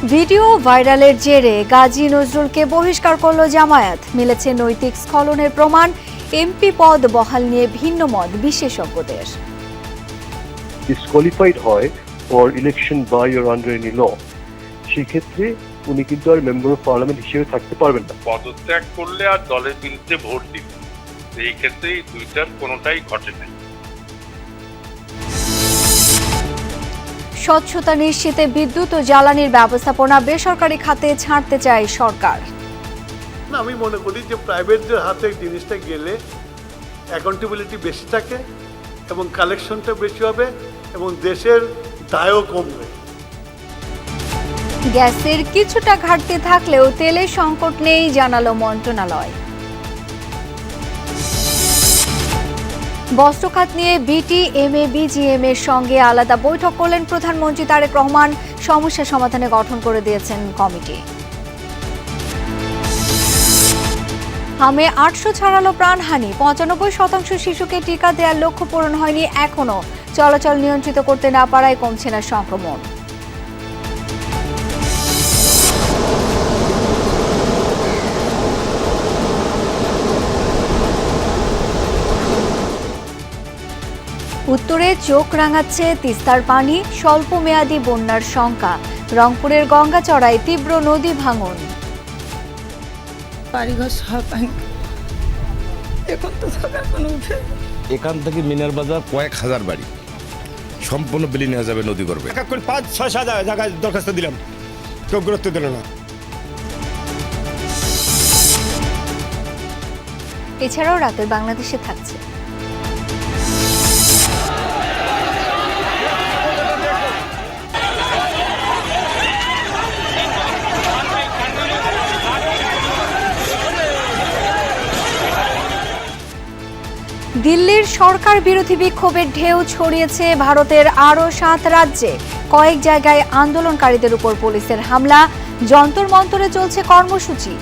Video ভাইরালের জেরে গাজী নজরুলকে বহিষ্কার করল জামায়াত। মিলেছে নৈতিক স্খলনের প্রমাণ। এমপি পদ বহাল নিয়ে ভিন্ন মত বিশেষজ্ঞদের। ডিসকোয়ালিফাইড হয় for election by or under any law, সেক্ষেত্রে উনি কিন্তু আর মেম্বার অফ পার্লামেন্ট হিসেবে থাকতে পারবেন না। পদত্যাগ করলে আর দলের বিরুদ্ধে ভোট দিবে, এই ক্ষেত্রে দুইটার কোনোটাই ঘটে নাই। স্বচ্ছতা নিশ্চিতে বিদ্যুৎ ও জ্বালানির ব্যবস্থাপনা বেসরকারি খাতে ছাড়তে চায় সরকার। আমি মনে করি যে প্রাইভেটদের হাতে জিনিসটা গেলে অ্যাকাউন্টেবিলিটি বেশি থাকে এবং কালেকশনটা বেশি হবে এবং দেশের দায়ও কমবে। গ্যাসের কিছুটা ঘাটতি থাকলেও তেলের সংকট নেই জানালো মন্ত্রণালয়। বস্ত্রখাত নিয়ে বিটিএমএ বিজিএম এর সঙ্গে আলাদা বৈঠক করলেন প্রধানমন্ত্রী তারেক রহমান। সমস্যা সমাধানে গঠন করে দিয়েছেন কমিটি। হামে 800 ছাড়ালো প্রাণহানি, 95% শিশুকে টিকা দেওয়ার লক্ষ্য পূরণ হয়নি এখনো। চলাচল নিয়ন্ত্রিত করতে না পারায় কমছে না সংক্রমণ। উত্তরে চোখ রাঙাচ্ছে তিস্তার পানি, স্বল্প মেয়াদী বন্যার শঙ্কা। রংপুরের গঙ্গাচড়ায় তীব্র নদী ভাঙন। বাড়িঘর সব এখন তো থাকার কোনো উঠে। এখান থেকে মিনার বাজার কয়েক হাজার বাড়ি সম্পূর্ণ বিলীন হয়ে যাবে নদী গর্ভে। 5-6 জায়গায় দরখাস্ত দিলাম, কেউ গুরুত্ব দিল না। এছাড়াও রাতের বাংলাদেশে থাকছে দিল্লির সরকার বিরোধী বিক্ষোভের ঢেউ ছড়িয়েছে ভারতের আরও 7 রাজ্যে। কয়েক জায়গায় আন্দোলনকারীদের উপর পুলিশের হামলা। যন্তর মন্তরে চলছে কর্মসূচি।